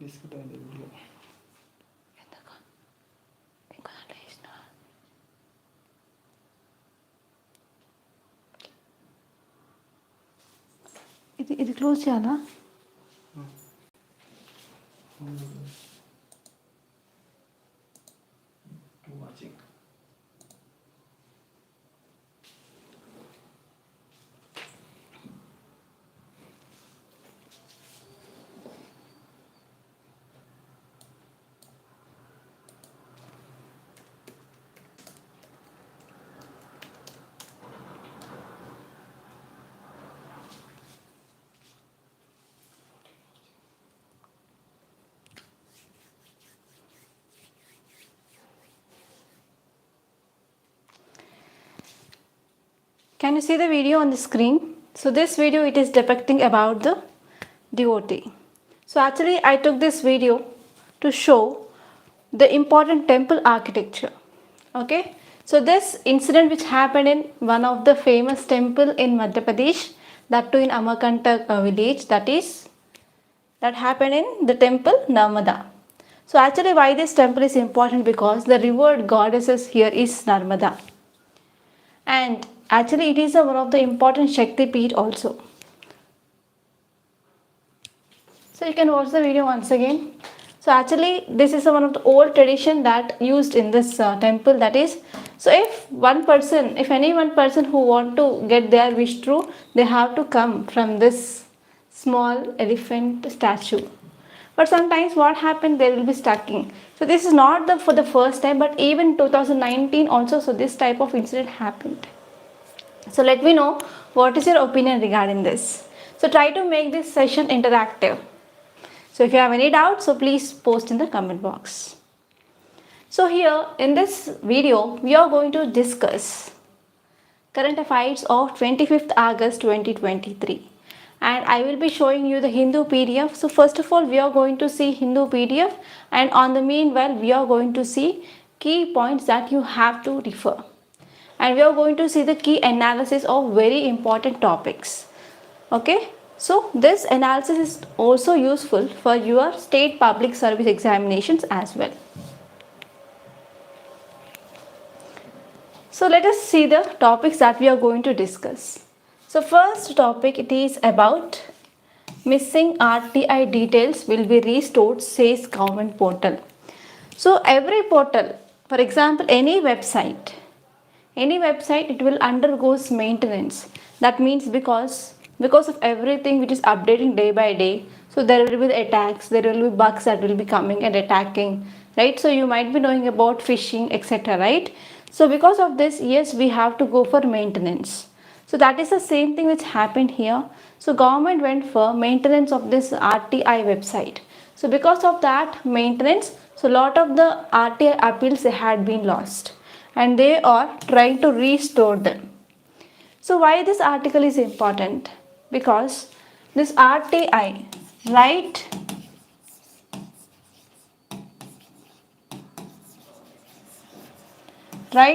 డిస్కట్ అయింది వీడియో. ఇది క్లోజ్ చేయాలా? Watching. Can you see the video on the screen? So this video, it is depicting about the devotee. So actually I took this video to show the important temple architecture. Okay, so this incident which happened in one of the famous temple in Madhya Pradesh, that too in Amarkantak village, that happened in the temple Narmada. So actually why this temple is important, because the revered goddesses here is Narmada, and actually it is one of the important Shakti Peeth also. So you can watch the video once again. So actually this is one of the old tradition that used in this temple, that is, so if any one person who want to get their wish true, they have to come from this small elephant statue. But sometimes what happened, they will be stucking. So this is not for the first time, but even 2019 also, so this type of incident happened. So let me know what is your opinion regarding this. So try to make this session interactive. So if you have any doubts, so please post in the comment box. So here in this video, we are going to discuss current affairs of 25th August 2023. And I will be showing you the Hindu PDF. So first of all, we are going to see Hindu PDF, and on the meanwhile, we are going to see key points that you have to refer. And we are going to see the key analysis of very important topics. Okay, so this analysis is also useful for your state public service examinations as well. So let us see the topics that we are going to discuss. So first topic, it is about missing RTI details will be restored, says government portal. So every portal, for example any website, it will undergoes maintenance. That means because of everything which is updating day by day, so there will be the attacks, there will be bugs that will be coming and attacking, right? So you might be knowing about phishing, etc., right? So because of this, yes, we have to go for maintenance. So that is the same thing which happened here. So government went for maintenance of this RTI website. So because of that maintenance, so lot of the RTI appeals had been lost, and they are trying to restore them. So why this article is important? Because this RTI, right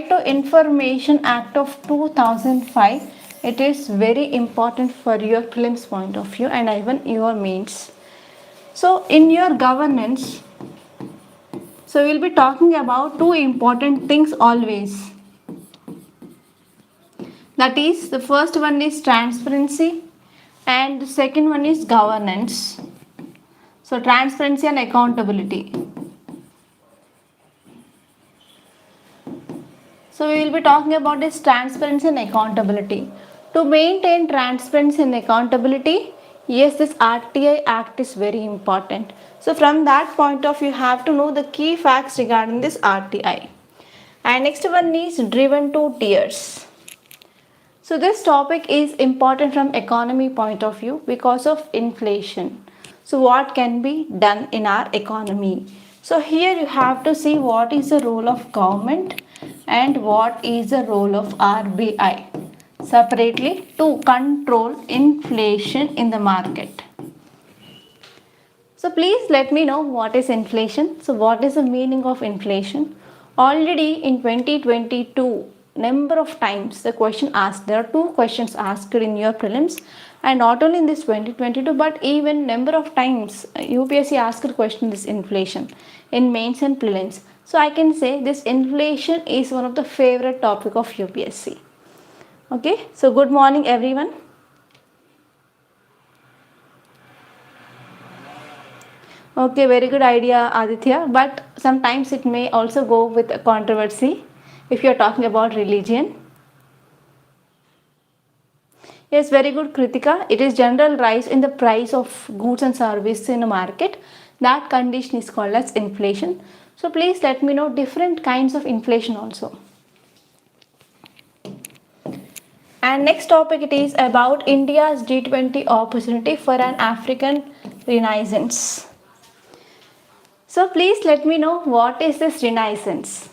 to Information Act of 2005, it is very important for your prelims point of view and even your mains. So in your governance, so we'll be talking about two important things always. That is, the first one is transparency and the second one is governance. So transparency and accountability. So we will be talking about this transparency and accountability. To maintain transparency and accountability, yes, this RTI Act is very important. So from that point of view, you have to know the key facts regarding this RTI. And next one is driven to tears. So this topic is important from economy point of view because of inflation. So what can be done in our economy? So here you have to see what is the role of government and what is the role of RBI separately to control inflation in the market. So please let me know what is inflation. So what is the meaning of inflation? Already in 2022, number of times the question asked, there are two questions asked in your prelims, And not only in this 2022, but even number of times UPSC asked a question this inflation in mains and prelims. So I can say this inflation is one of the favorite topic of UPSC. Okay, so good morning everyone. Okay, very good idea Aditya, but sometimes it may also go with a controversy if you are talking about religion. Yes, very good Kritika. It is general rise in the price of goods and services in a market. That condition is called as inflation. So please let me know different kinds of inflation also. And next topic it is about India's G20 opportunity for an African renaissance. So please let me know what is this renaissance.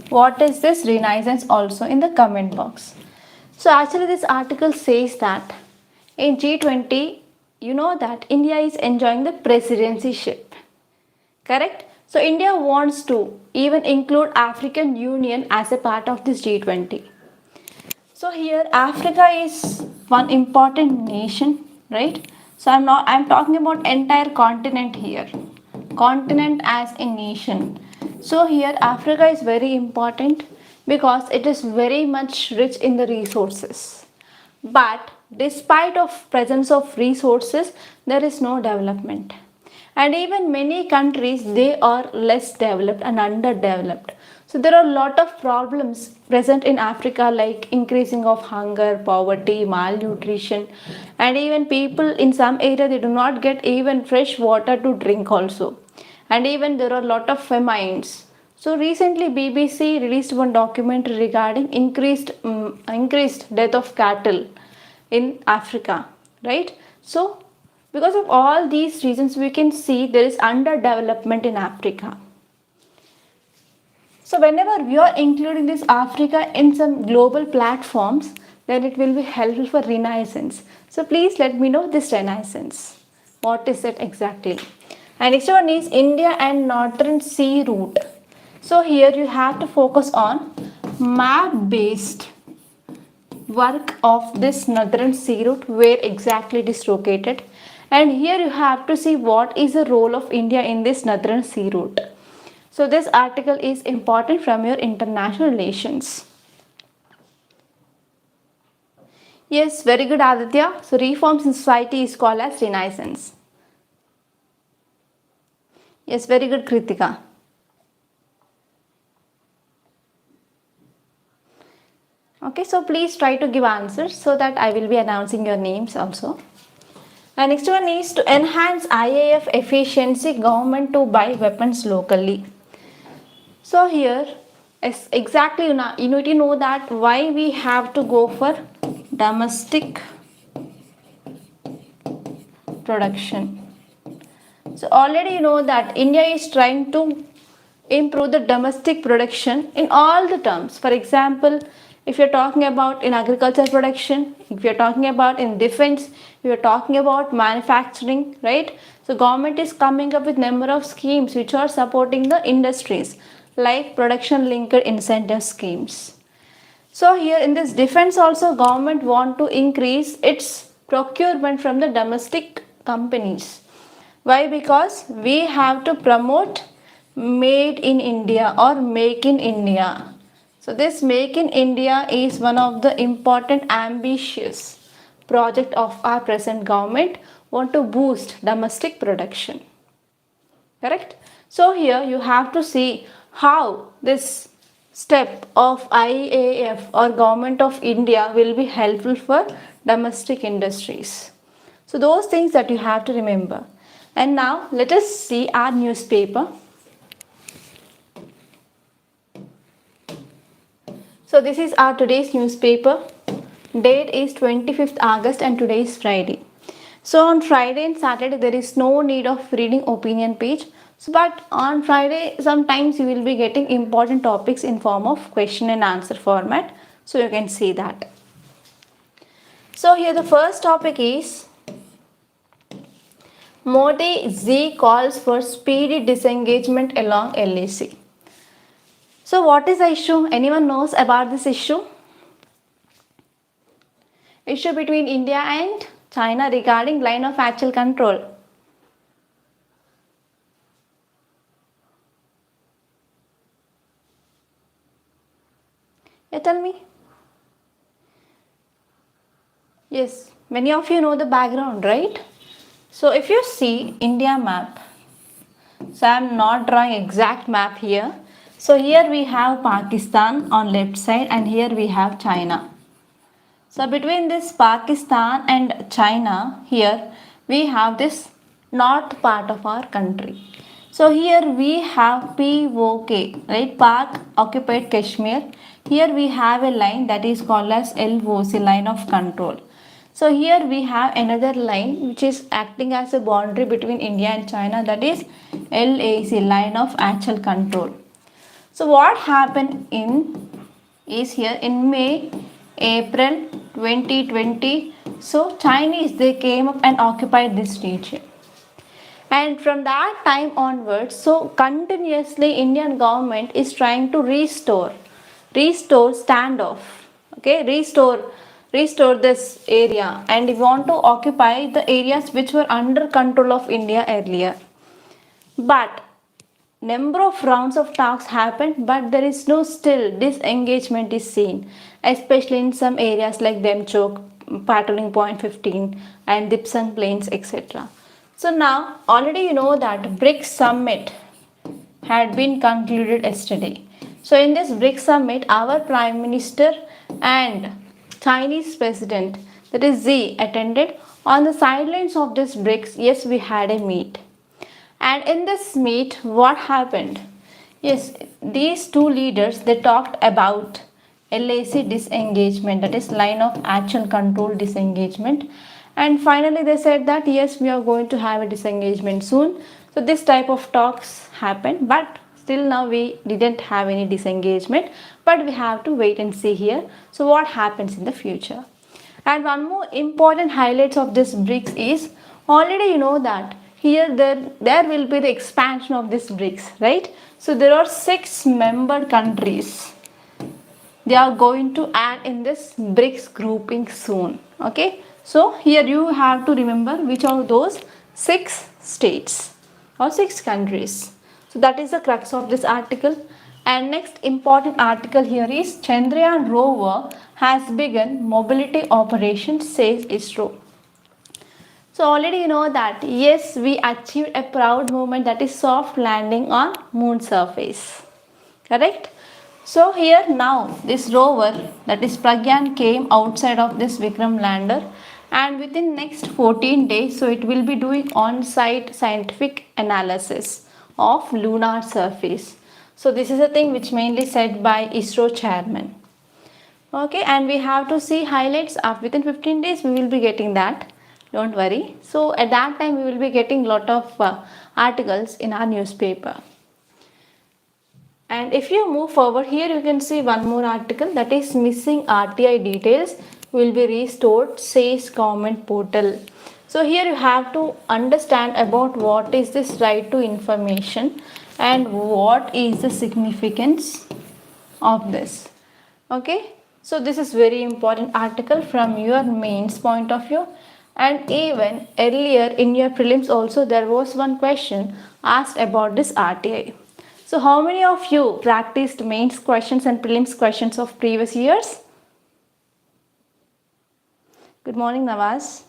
What is this renaissance also in the comment box. So actually this article says that in G20, you know that India is enjoying the presidencyship. Correct? So India wants to even include African Union as a part of this G20. So here Africa is one important nation, right? So I'm talking about entire continent here. Continent as a nation. So here Africa is very important because it is very much rich in the resources. But despite of presence of resources, there is no development. And even many countries, they are less developed and underdeveloped. So there are a lot of problems present in Africa like increasing of hunger, poverty, malnutrition, and even people in some area they do not get even fresh water to drink also. And even there are a lot of famines. So recently BBC released one documentary regarding increased death of cattle in Africa, right? So because of all these reasons we can see there is underdevelopment in Africa. So whenever we are including this Africa in some global platforms, then it will be helpful for renaissance. So please let me know this renaissance. What is it exactly? And next one is India and Northern Sea Route. So here you have to focus on map based work of this Northern Sea Route, where exactly it is located. And here you have to see what is the role of India in this Northern Sea Route. So this article is important from your international relations. Yes, very good Aditya. So reforms in society is called as renaissance. Yes, very good Kritika. Okay, so please try to give answers so that I will be announcing your names also. And next one is to enhance IAF efficiency, government to buy weapons locally. So here exactly you need to know that why we have to go for domestic production. So already you know that India is trying to improve the domestic production in all the terms. For example, if you're talking about in agriculture production, if you're talking about in defense, if you're talking about manufacturing, right? So government is coming up with number of schemes which are supporting the industries like production linked incentive schemes. So here in this defense also government want to increase its procurement from the domestic companies. Why? Because we have to promote made in India or make in India. So this make in India is one of the important ambitious project of our present government want to boost domestic production. Correct? So here you have to see how this step of IAF or government of India will be helpful for domestic industries. So those things that you have to remember. And now let us see our newspaper. So this is our today's newspaper. Date is 25th August and today is Friday. So on Friday and Saturday there is no need of reading opinion page. So, but on Friday sometimes you will be getting important topics in form of question and answer format. So you can see that. So here the first topic is Modi Z calls for speedy disengagement along LAC. So what is the issue? Anyone knows about this issue? issue between India and China regarding line of actual control. Yeah, tell me. Yes, many of you know the background, right? So if you see India map, so I am not drawing exact map here. So here we have Pakistan on left side and here we have China. So between this Pakistan and China, here we have this north part of our country. So here we have POK, right? Pak occupied Kashmir. Here we have a line that is called as LOC, line of control. So here we have another line which is acting as a boundary between India and China, that is LAC, line of actual control. So what happened is here in May, April 2020, so Chinese, they came up and occupied this region. And from that time onwards, so continuously Indian government is trying to restore standoff, okay, restore this area, and we want to occupy the areas which were under control of India earlier. But number of rounds of talks happened, but there is no still disengagement is seen, especially in some areas like Demchok, patrolling point 15 and Dipsang Plains, etc. So now already you know that BRICS summit had been concluded yesterday. So in this BRICS summit, our Prime Minister and Chinese President, that is Xi, attended. On the sidelines of this BRICS, yes, we had a meet. And in this meet, what happened? Yes, these two leaders, they talked about LAC disengagement, that is line of actual control disengagement. And finally they said that yes, we are going to have a disengagement soon. So this type of talks happened, but still now we didn't have any disengagement, but we have to wait and see here. So what happens in the future? And one more important highlights of this BRICS is, already you know that here there will be the expansion of this BRICS, right? So there are 6 member countries. They are going to add in this BRICS grouping soon. Okay. So here you have to remember which are those 6 states or 6 countries. So that is the crux of this article. And next important article here is Chandrayaan rover has begun mobility operations, says ISRO. So already you know that yes, we achieved a proud moment, that is soft landing on moon surface. Correct? So here now this rover, that is Pragyan, came outside of this Vikram lander, and within next 14 days, so it will be doing on-site scientific analysis of lunar surface. So this is a thing which mainly said by ISRO chairman. Okay, and we have to see highlights of within 15 days we will be getting that. Don't worry. So at that time we will be getting lot of articles in our newspaper. And if you move forward, here you can see one more article, that is missing RTI details will be restored, says government portal. So here you have to understand about what is this right to information and what is the significance of this. Okay, so this is very important article from your mains point of view. And even earlier in your prelims also there was one question asked about this RTI. So how many of you practiced mains questions and prelims questions of previous years? Good morning, Nawaz.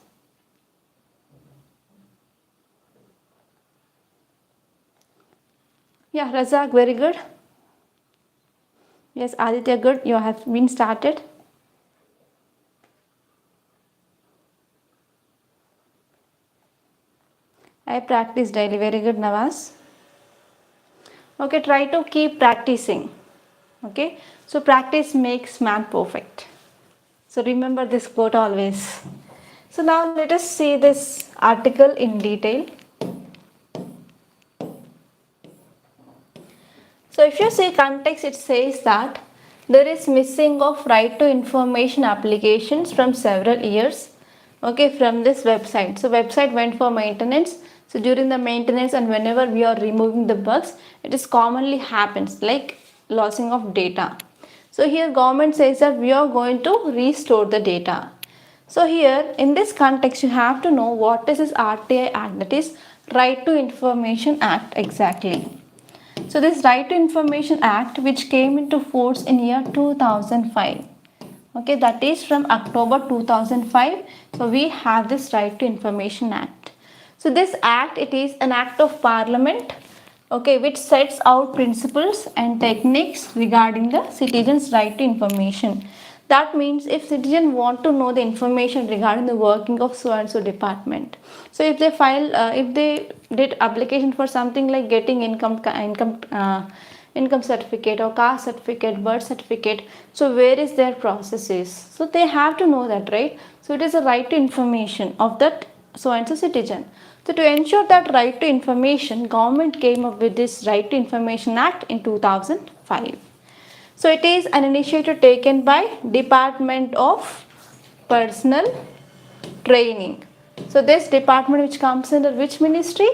Yeah, Razak, very good. Yes, Aditya, good. You have been started. I practice daily. Very good, Nawaz. Okay, try to keep practicing. Okay, so practice makes man perfect. So remember this quote always. So now let us see this article in detail. So if you see context, it says that there is missing of right to information applications from several years, okay, from this website. So website went for maintenance. So during the maintenance and whenever we are removing the bugs, it is commonly happens like losing of data. So here government says that we are going to restore the data. So here in this context you have to know what is this RTI Act, that is Right to Information Act exactly. So this Right to Information Act which came into force in year 2005. Okay, that is from October 2005. So we have this Right to Information Act. So this act, it is an act of parliament, okay, which sets out principles and techniques regarding the citizens' right to information. That means if citizens want to know the information regarding the working of so and so department, so if they if they did application for something like getting income certificate or caste certificate, birth certificate, so where is their process is, so they have to know that, right? So it is a right to information of that so and so citizen. So to ensure that right to information, government came up with this Right to Information Act in 2005. So it is an initiative taken by Department of Personal Training. So this department which comes under which ministry?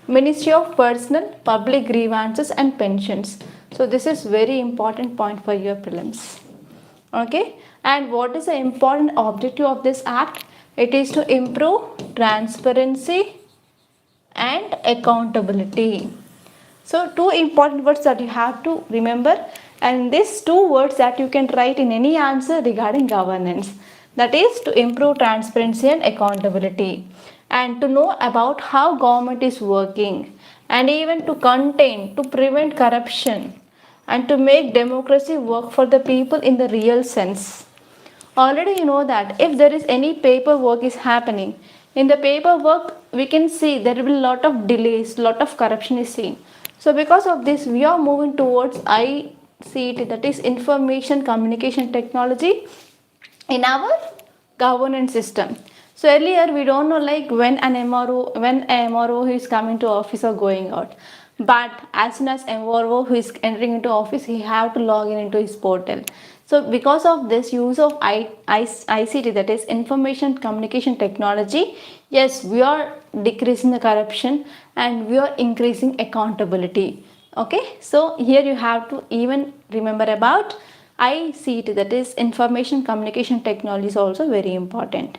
Ministry of Personal, Public Grievances and Pensions. So this is very important point for your prelims. Okay, and what is the important objective of this act? It is to improve transparency and accountability. So two important words that you have to remember, and these two words that you can write in any answer regarding governance, that is to improve transparency and accountability, and to know about how government is working, and even to contain, to prevent corruption, and to make democracy work for the people in the real sense. Already you know that if there is any paperwork is happening, in the paperwork we can see there will be a lot of delays, lot of corruption is seen. So because of this we are moving towards ICT, that is information communication technology, in our governance system. So earlier we don't know like when a MRO is coming to office or going out. But as soon as MRO who is entering into office, he have to log in into his portal. So because of this use of ICT, that is information communication technology, yes, we are decreasing the corruption and we are increasing accountability. Okay, so here you have to even remember about ICT, that is information communication technology, is also very important.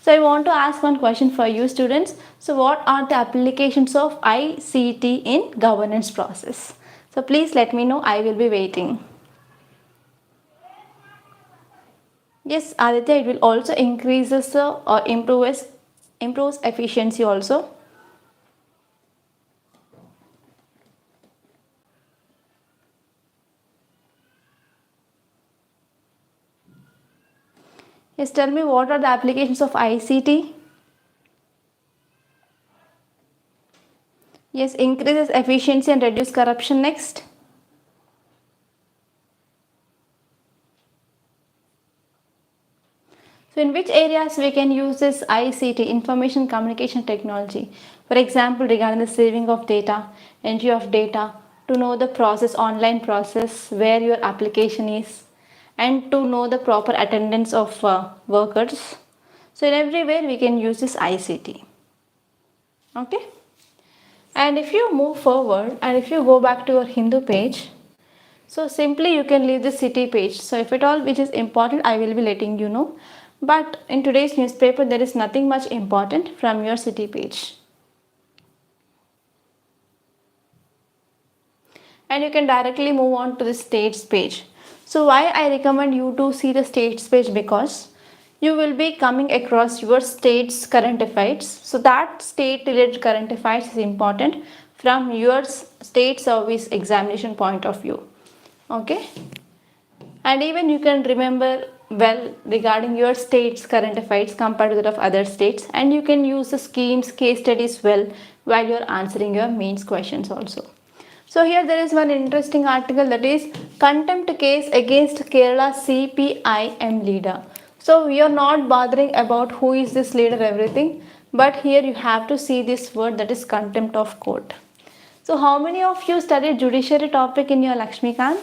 So I want to ask one question for you students. So what are the applications of ICT in governance process? So please let me know, I will be waiting. Yes, Aditya, it will also increases or improves efficiency also. Yes, tell me what are the applications of ICT? Yes, increases efficiency and reduce corruption. Next. So in which areas we can use this ICT, information communication technology? For example, regarding the saving of data, entry of data, to know the process, online process, where your application is, and to know the proper attendance of workers. So in everywhere we can use this ICT. Okay. And if you move forward and if you go back to your Hindu page, so simply you can leave the city page. So if at all which is important, I will be letting you know. But in today's newspaper, there is nothing much important from your city page. And you can directly move on to the states page. So why I recommend you to see the states page? Because you will be coming across your state's current affairs. So that state related current affairs is important from your state service examination point of view. Okay. And even you can remember well regarding your state's current affairs compared to that of other states, and you can use the schemes, case studies well while you're answering your mains questions also. So here there is one interesting article, that is contempt case against Kerala CPIM leader. So we are not bothering about who is this leader everything, but here you have to see this word, that is contempt of court. So how many of you studied judiciary topic in your Lakshmikant?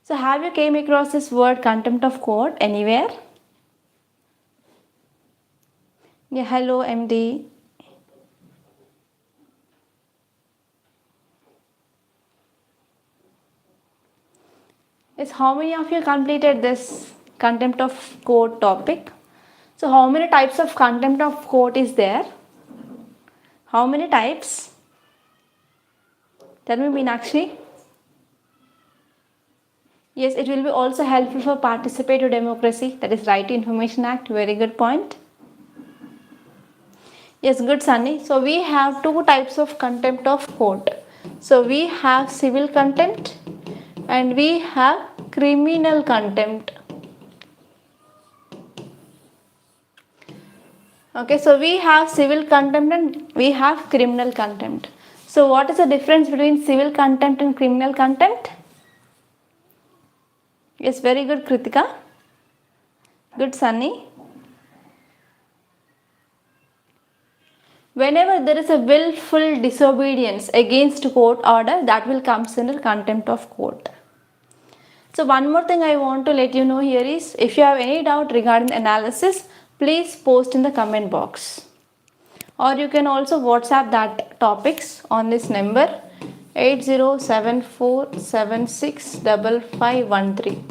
So have you came across this word contempt of court anywhere? Yeah, hello MD. Yes, how many of you completed this contempt of court topic? So how many types of contempt of court is there? How many types? Tell me, Meenakshi. Yes, it will be also helpful for participative democracy, that is Right to Information Act. Very good point. Yes, good Sunny. So we have two types of contempt of court. So we have civil contempt and we have criminal contempt. Okay, so we have civil contempt and we have criminal contempt. So what is the difference between civil contempt and criminal contempt? Yes, very good Kritika. Good Sunny. Whenever there is a willful disobedience against court order, that will come under contempt of court. So one more thing I want to let you know here is, if you have any doubt regarding the analysis, please post in the comment box. Or you can also WhatsApp that topics on this number 8074765513.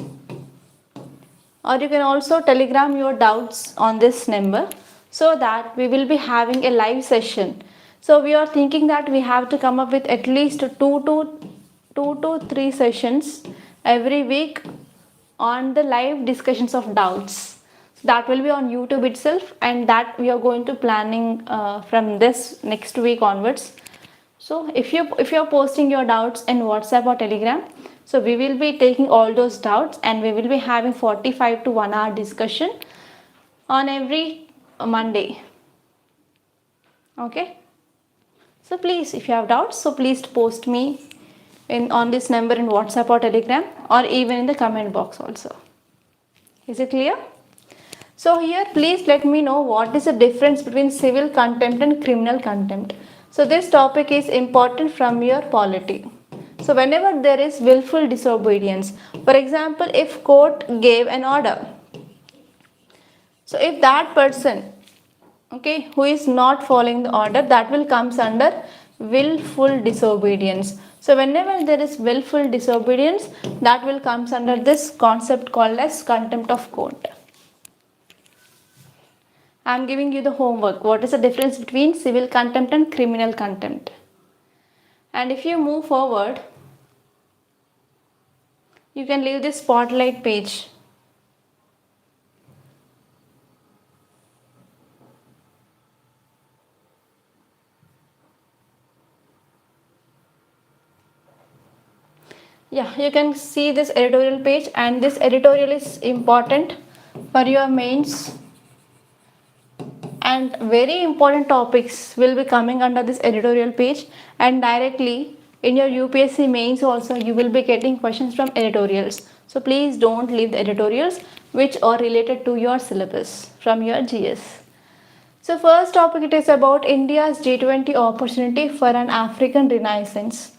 Or you can also telegram your doubts on this number, so that we will be having a live session. So we are thinking that we have to come up with at least two to three sessions every week on the live discussions of doubts. So that will be on YouTube itself, and that we are going to planning from this next week onwards. So if you are posting your doubts in WhatsApp or Telegram, so we will be taking all those doubts and we will be having 45 to 1 hour discussion on every Monday. Okay. So please, if you have doubts, so please post me on this number in WhatsApp or Telegram, or even in the comment box also. Is it clear? So here, please let me know what is the difference between civil contempt and criminal contempt. So this topic is important from your polity. So whenever there is willful disobedience, for example, if court gave an order, so if that person, okay, who is not following the order, that will comes under willful disobedience. So whenever there is willful disobedience, that will comes under this concept called as contempt of court. I am giving you the homework. What is the difference between civil contempt and criminal contempt? And if you move forward, you can leave this spotlight page. Yeah, you can see this editorial page, and this editorial is important for your mains, and very important topics will be coming under this editorial page, and directly in your UPSC mains also you will be getting questions from editorials. So please don't leave the editorials which are related to your syllabus from your GS. So first topic, it is about India's G20 opportunity for an African renaissance.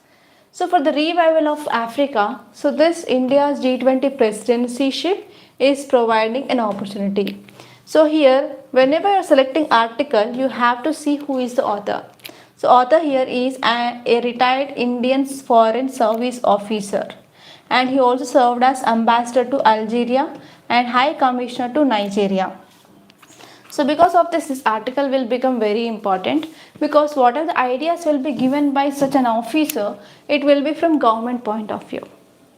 So for the revival of Africa, so this India's G20 presidencyship is providing an opportunity. So here, whenever you are selecting article, you have to see who is the author. So author here is a retired Indian foreign service officer, and he also served as ambassador to Algeria and high commissioner to Nigeria. So because of this article will become very important, because what are the ideas will be given by such an officer, it will be from government point of view.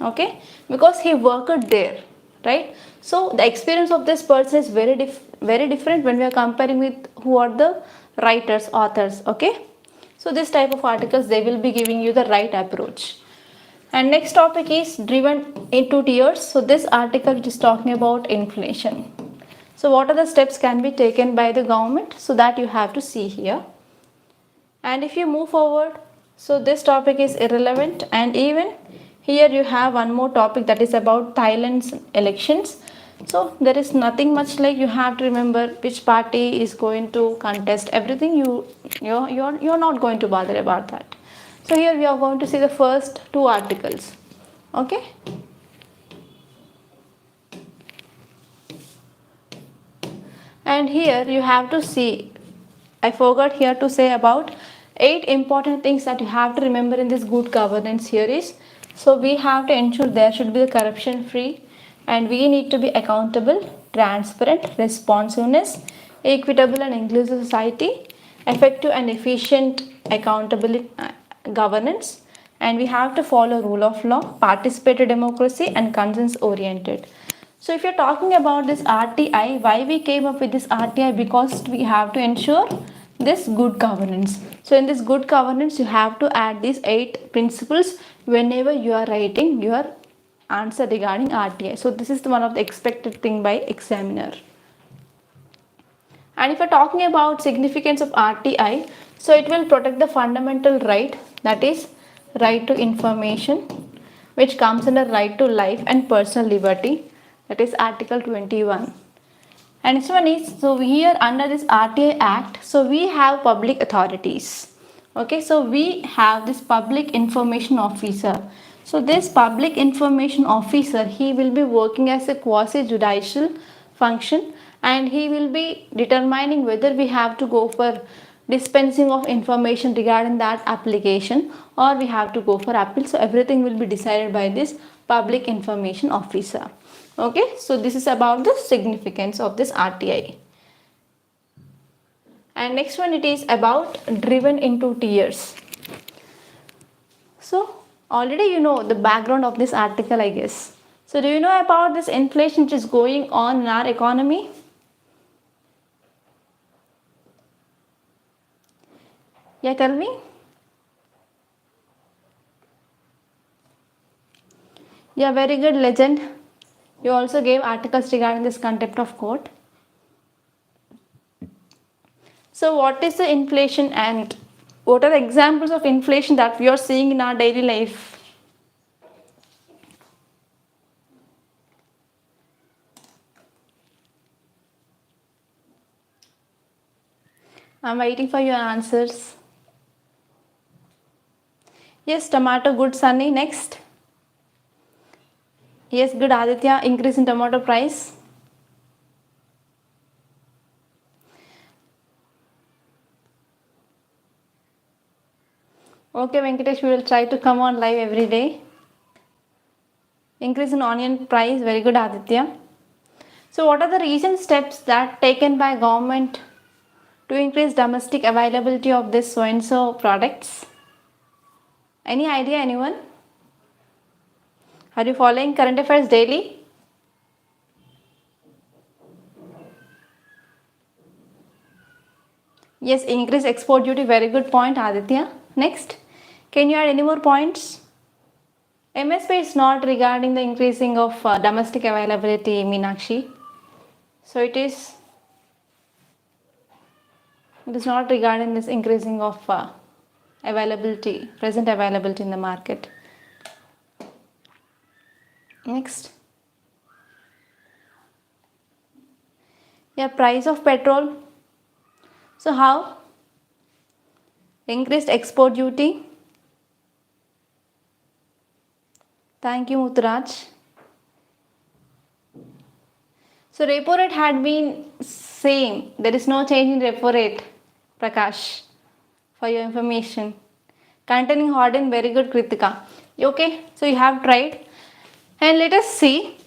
Okay, because he worked there, right? So the experience of this person is very different when we are comparing with who are the writers, authors. Okay, so this type of articles, they will be giving you the right approach. And next topic is driven into tears. So this article which is talking about inflation. So what are the steps can be taken by the government? So that you have to see here. And if you move forward, so this topic is irrelevant, and even here you have one more topic that is about Thailand's elections. So there is nothing much, like you have to remember which party is going to contest. Everything you're not going to bother about that. So here we are going to see the first two articles. Okay. And here you have to see, I forgot here to say about 8 important things that you have to remember in this good governance here is, so we have to ensure there should be the corruption free, and we need to be accountable, transparent, responsiveness, equitable and inclusive society, effective and efficient accountability governance, and we have to follow rule of law, participatory democracy and consensus oriented. So if you're talking about this RTI, why we came up with this RTI? Because we have to ensure this good governance. So in this good governance, you have to add these 8 principles whenever you are writing your answer regarding RTI. So this is one of the expected thing by examiner. And if you're talking about significance of RTI, so it will protect the fundamental right, that is right to information, which comes under right to life and personal liberty, that is article 21. And next one is, so here under this RTI Act, so we have public authorities. Okay, so we have this public information officer. So this public information officer, he will be working as a quasi judicial function, and he will be determining whether we have to go for dispensing of information regarding that application or we have to go for appeal. So everything will be decided by this public information officer. Okay, so this is about the significance of this RTI. And next one, it is about driven into tears. So already you know the background of this article, I guess. So do you know about this inflation which is going on in our economy? Yeah, tell me. Yeah, very good, legend. You also gave articles regarding this contempt of court. So what is the inflation and what are the examples of inflation that we are seeing in our daily life? I'm waiting for your answers. Yes, tomato, good, Sunny. Next. Yes, good, Aditya. Increase in tomato price. Okay, Venkatesh, we will try to come on live every day. Increase in onion price. Very good, Aditya. So what are the recent steps that taken by government to increase domestic availability of this so-and-so products? Any idea, anyone? Are you following current affairs daily? Yes, increase export duty. Very good point, Aditya. Next, can you add any more points? MSP is not regarding the increasing of domestic availability, Meenakshi. So it is not regarding this increasing of availability, present availability in the market. Next. Yeah, price of petrol. So how? Increased export duty. Thank you, Muturaj. So repo rate had been same. There is no change in repo rate, Prakash, for your information. Containing hardened, very good, Kritika. Okay, so you have tried. And let us see.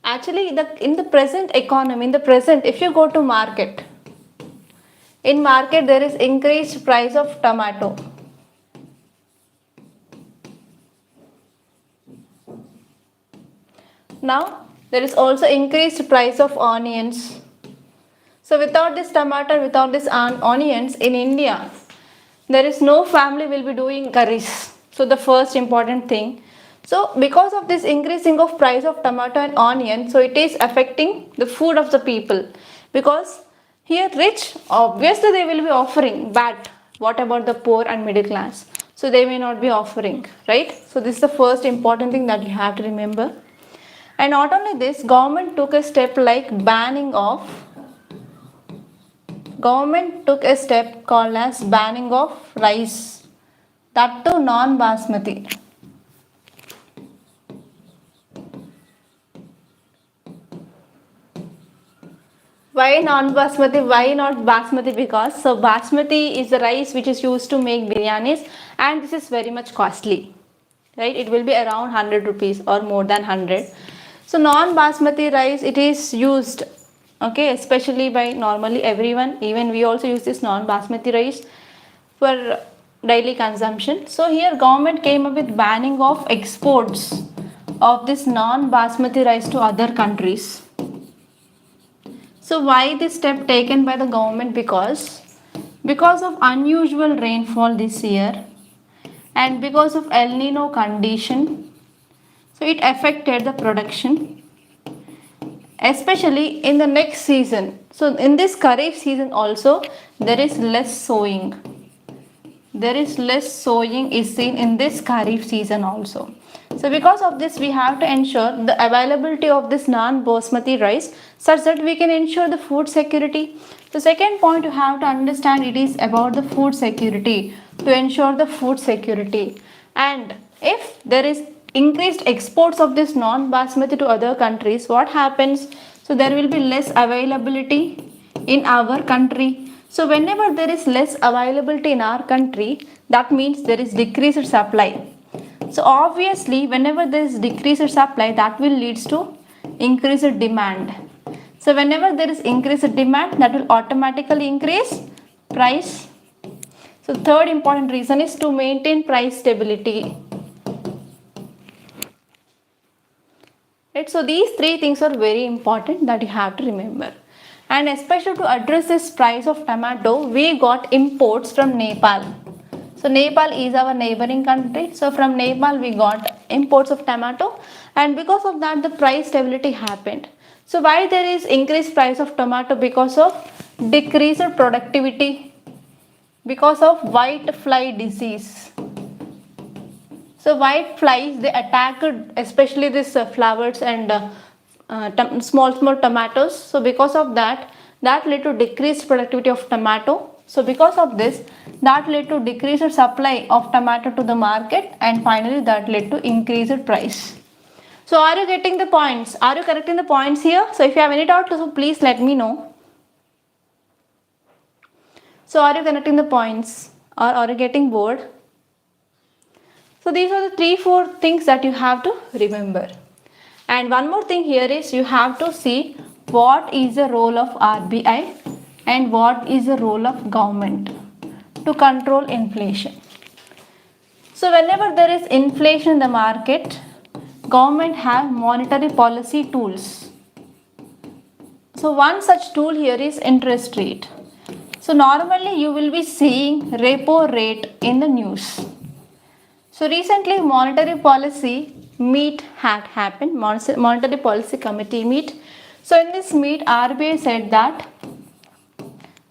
Actually, in the present economy, if you go to market, in market there is increased price of tomato. Now, there is also increased price of onions. So without this tomato, without this onions in India, there is no family will be doing curries. So the first important thing. So because of this increasing of price of tomato and onion, so it is affecting the food of the people. Because here rich, obviously they will be offering, but what about the poor and middle class? So they may not be offering, right? So this is the first important thing that you have to remember. And not only this, government took a step like banning of, government took a step called as banning of rice, that too non-basmati. Why non-basmati? Why not basmati? Because so basmati is the rice which is used to make biryanis, and this is very much costly, right? It will be around 100 rupees or more than 100. So non-basmati rice, it is used, okay, especially by normally everyone, even we also use this non-basmati rice for daily consumption. So here government came up with banning of exports of this non-basmati rice to other countries. So why this step taken by the government? Because of unusual rainfall this year and because of El Nino condition, so it affected the production, especially in the next season. So in this Kharif season also there is less sowing. There is less sowing is seen in this Kharif season also. So because of this, we have to ensure the availability of this non-basmati rice such that we can ensure the food security. The second point you have to understand, it is about the food security, to ensure the food security. And if there is increased exports of this non-basmati to other countries, what happens? So there will be less availability in our country. So whenever there is less availability in our country, that means there is decreased supply. So obviously whenever there is decreased supply, that will leads to increased demand. So whenever there is increased demand, that will automatically increase price. So third important reason is to maintain price stability. Right? So these three things are very important that you have to remember. And especially to address this price of tomato, we got imports from Nepal. So Nepal is our neighboring country. So from Nepal we got imports of tomato, and because of that the price stability happened. So why there is increased price of tomato? Because of decreased productivity, because of white fly disease. So white flies, they attacked especially this flowers and small tomatoes. So because of that led to decreased productivity of tomato. So because of this, that led to decreased supply of tomato to the market, and finally that led to increased price. So are you getting the points? Are you correcting the points here? So if you have any doubt, so please let me know. So are you connecting the points, or are you getting bored? So these are the 3-4 things that you have to remember. And one more thing here is you have to see what is the role of RBI and what is the role of government to control inflation. So whenever there is inflation in the market, government have monetary policy tools. So one such tool here is interest rate. So normally you will be seeing repo rate in the news. So recently monetary policy meet had happened, monetary policy committee meet. So in this meet RBI said that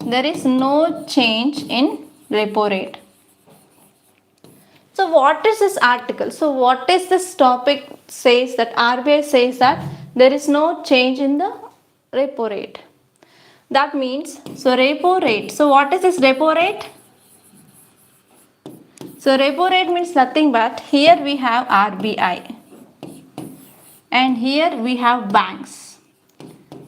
there is no change in repo rate. So what is this article? So what is this topic says that RBI says that there is no change in the repo rate. That means, so repo rate. So what is this repo rate? So repo rate means nothing but here we have RBI and here we have banks.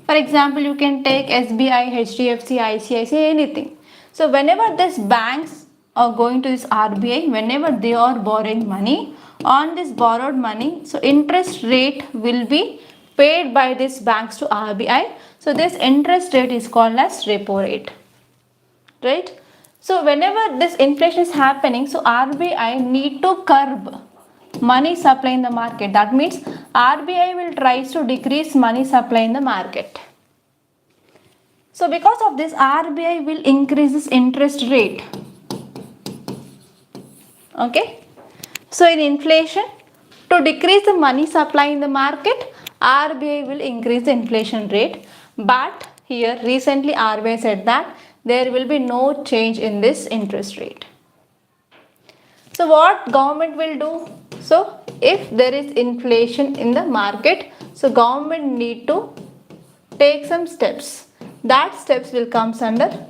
For example, you can take SBI, HDFC, ICICI, anything. So whenever these banks are going to this RBI, whenever they are borrowing money, on this borrowed money, so interest rate will be paid by these banks to RBI. So this interest rate is called as repo rate, right? So whenever this inflation is happening, so RBI need to curb money supply in the market. That means RBI will try to decrease money supply in the market. So because of this, RBI will increase this interest rate. Okay. So in inflation, to decrease the money supply in the market, RBI will increase the inflation rate. But here recently RBI said that there will be no change in this interest rate. So what government will do? So if there is inflation in the market, so government need to take some steps. That steps will come under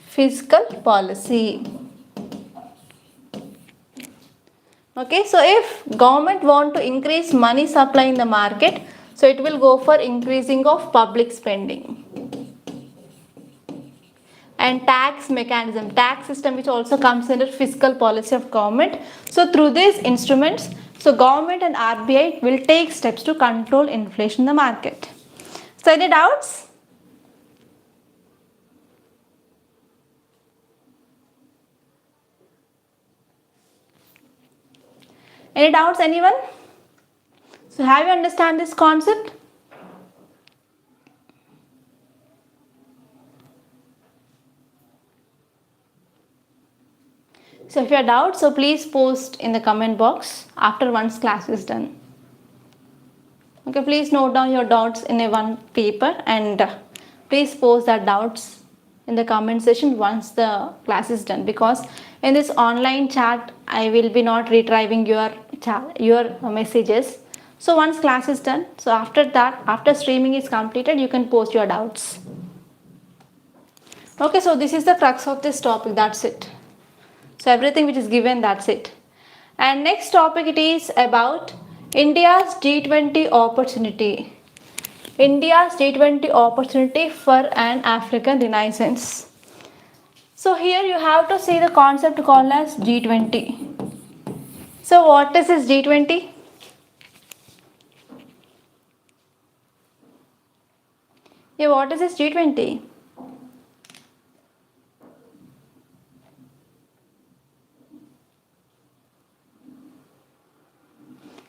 fiscal policy. Okay, so if government want to increase money supply in the market, so it will go for increasing of public spending. And tax mechanism, tax system, which also comes under fiscal policy of government. So through these instruments, So government and RBI will take steps to control inflation in the market. So any doubts? Any doubts, anyone? So have you understand this concept? So if you have doubts, so please post in the comment box after once class is done. Okay, please note down your doubts in a one paper and please post that doubts in the comment section once the class is done, because in this online chat I will be not retrieving your messages. So once class is done, so after that, after streaming is completed, you can post your doubts. Okay, so this is the crux of this topic, that's it. So everything which is given, that's it. And next topic, it is about India's G20 opportunity. India's G20 opportunity for an African renaissance. So here you have to see the concept called as G20. So what is this G20? Yeah, what is this G20?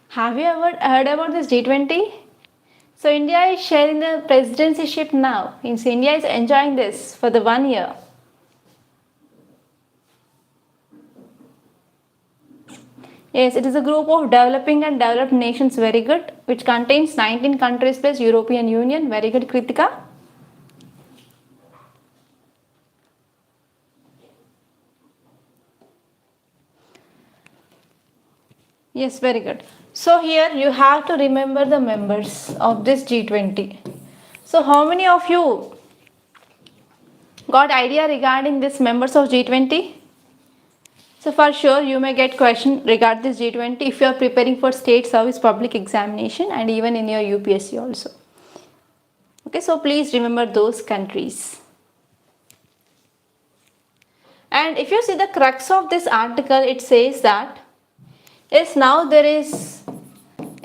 Have you ever heard about this G20? So India is sharing the presidencyship now. Means India is enjoying this for the 1 year. Yes, it is a group of developing and developed nations, very good, which contains 19 countries plus European Union. Very good, Kritika. Yes, very good. So here you have to remember the members of this G20. So how many of you got idea regarding this members of G20? So for sure you may get question regarding this G20 if you are preparing for state service public examination and even in your UPSC also. Okay, so please remember those countries. And if you see the crux of this article, it says that yes, now there is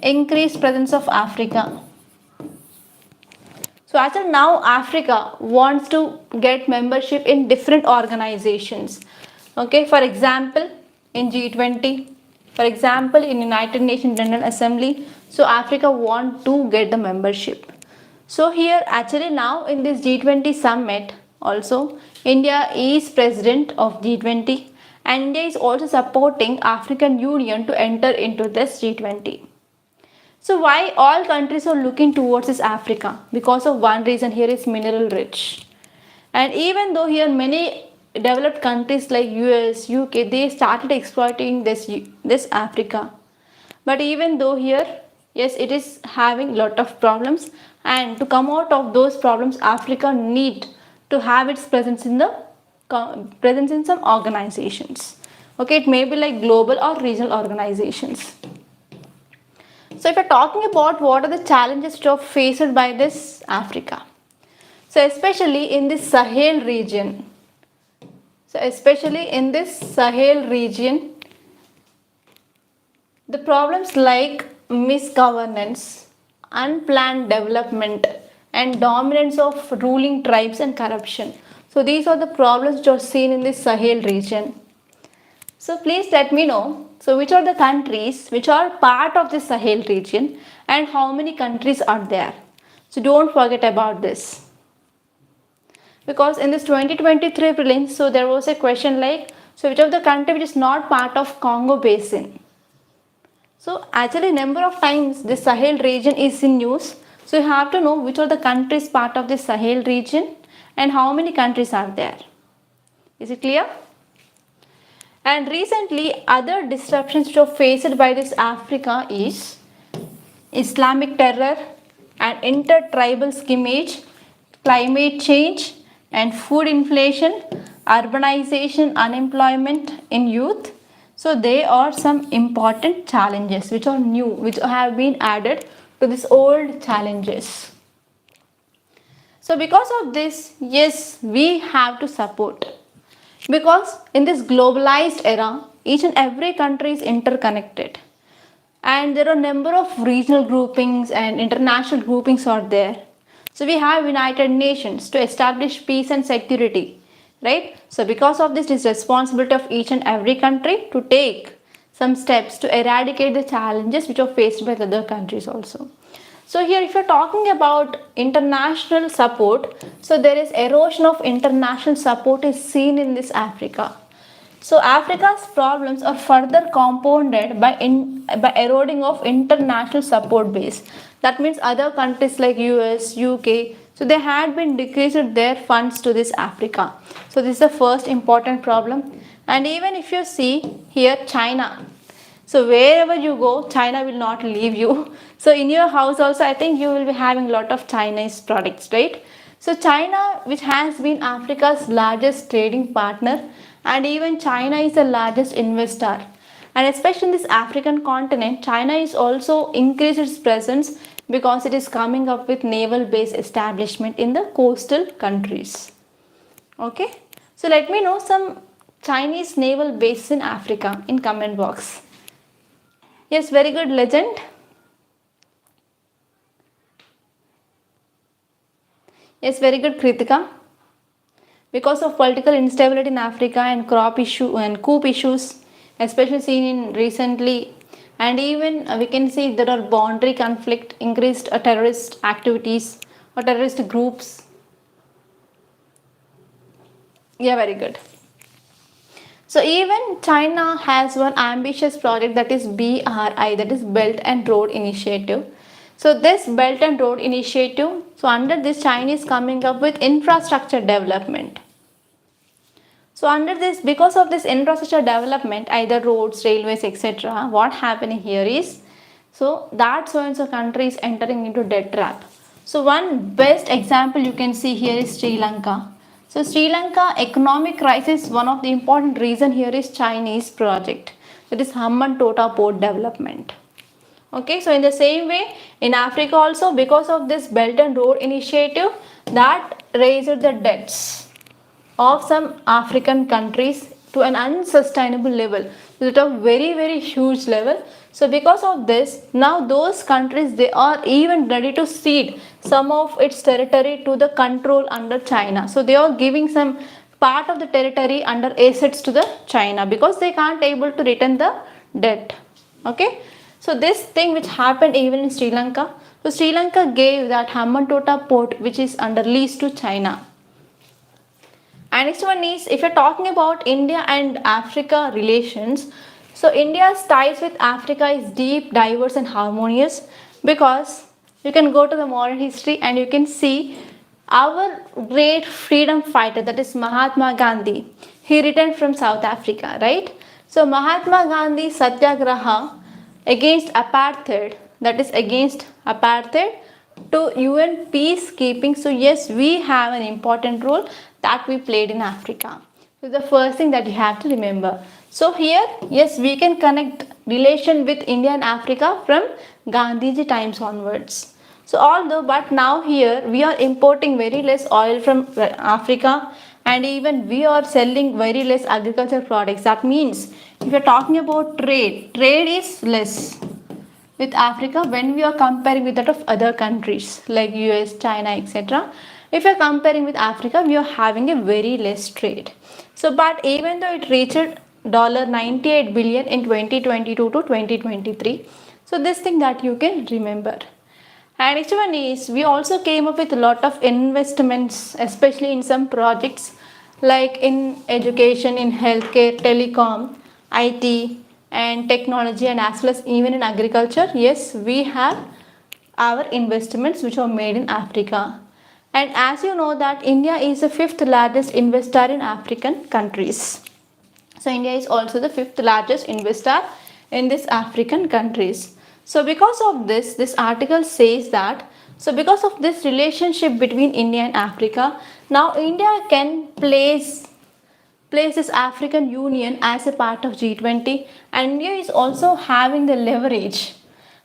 increased presence of Africa. So actually now Africa wants to get membership in different organizations. Okay, for example in G20, for example in United Nations General Assembly. So Africa want to get the membership. So here actually now in this G20 summit also India is president of G20 and India is also supporting African Union to enter into this G20. So why all countries are looking towards this Africa? Because of one reason, here is mineral rich. And even though here many developed countries like US, UK, they started exploiting this Africa. But even though here, yes, it is having lot of problems, and to come out of those problems, Africa need to have its presence in some organizations. Okay, it may be like global or regional organizations. So if you're talking about what are the challenges which are faced by this Africa. So especially in this Sahel region. The problems like misgovernance, unplanned development and dominance of ruling tribes and corruption. So these are the problems which are seen in this Sahel region. So please let me know, so which are the countries which are part of the Sahel region and how many countries are there. So don't forget about this. Because in this 2023 prelims, so there was a question like, so which of the country which is not part of Congo Basin. So actually number of times this Sahel region is in news. So you have to know which are the countries part of this Sahel region and how many countries are there. Is it clear? And recently other disruptions which are faced by this Africa is Islamic terror and intertribal skimmage, climate change and food inflation, urbanization, unemployment in youth. So they are some important challenges which are new, which have been added to these old challenges. So because of this, yes, we have to support. Because in this globalized era, each and every country is interconnected. and there are number of regional groupings and international groupings are there. So we have United Nations to establish peace and security, right? So because of this, it is responsibility of each and every country to take some steps to eradicate the challenges which are faced by other countries also. So here if you're talking about international support, so there is erosion of international support is seen in this Africa. So Africa's problems are further compounded by eroding of international support base. That means other countries like US, UK, so they had been decreased their funds to this Africa. So this is the first important problem. And even if you see here China, so wherever you go, China will not leave you. So in your house also, I think you will be having a lot of Chinese products, right? So China, which has been Africa's largest trading partner, and even China is the largest investor. And especially in this African continent, China is also increased its presence because it is coming up with naval base establishment in the coastal countries. Okay, so let me know some Chinese naval bases in Africa in comment box. Yes, very good, Legend. Yes, very good, Kritika. Because of political instability in Africa and crop issue and coup issues, especially seen in recently, and even we can see there are boundary conflict, increased terrorist activities or terrorist groups. Yeah, very good. So even China has one ambitious project, that is BRI, that is Belt and Road Initiative. So this Belt and Road Initiative, so under this China is coming up with infrastructure development. So under this, because of this infrastructure development, either roads, railways, etc., what happening here is, so that's when the country is entering into debt trap. So one best example you can see here is Sri Lanka. So Sri Lanka economic crisis, one of the important reason here is Chinese project, that is Hambantota port development. Okay, so in the same way in Africa also, because of this Belt and Road Initiative, that raised the debts of some African countries to an unsustainable level, to a very huge level. So because of this, now those countries, they are even ready to cede some of its territory to the control under China. So they are giving some part of the territory under assets to the China because they can't able to return the debt. Okay, so this thing which happened even in Sri Lanka. So Sri Lanka gave that Hambantota port which is under lease to China. And next one is, if you're talking about India and Africa relations, so India's ties with Africa is deep, diverse and harmonious, because you can go to the modern history and you can see our great freedom fighter, that is Mahatma Gandhi. He returned from South Africa, right? So Mahatma Gandhi Satyagraha against apartheid, that is against apartheid, to UN peacekeeping. So yes, we have an important role that we played in Africa. So the first thing that you have to remember. So here, yes, we can connect relation with India and Africa from Gandhiji times onwards. So although, but now here we are importing very less oil from Africa, and even we are selling very less agricultural products. That means if you're talking about trade is less with Africa when we are comparing with that of other countries like US, China, etc. If you are comparing with Africa, we are having a very less trade. So but even though it reached $98 billion in 2022 to 2023, so this thing that you can remember. And next one is, we also came up with a lot of investments, especially in some projects like in education, in healthcare, telecom, IT and technology, and as well as even in agriculture. Yes, we have our investments which are made in Africa. And as you know that India is the 5th largest investor in African countries. So India is also the 5th largest investor in these African countries. So because of this article says that, so because of this relationship between India and Africa, now India can place this African Union as a part of G20, and India is also having the leverage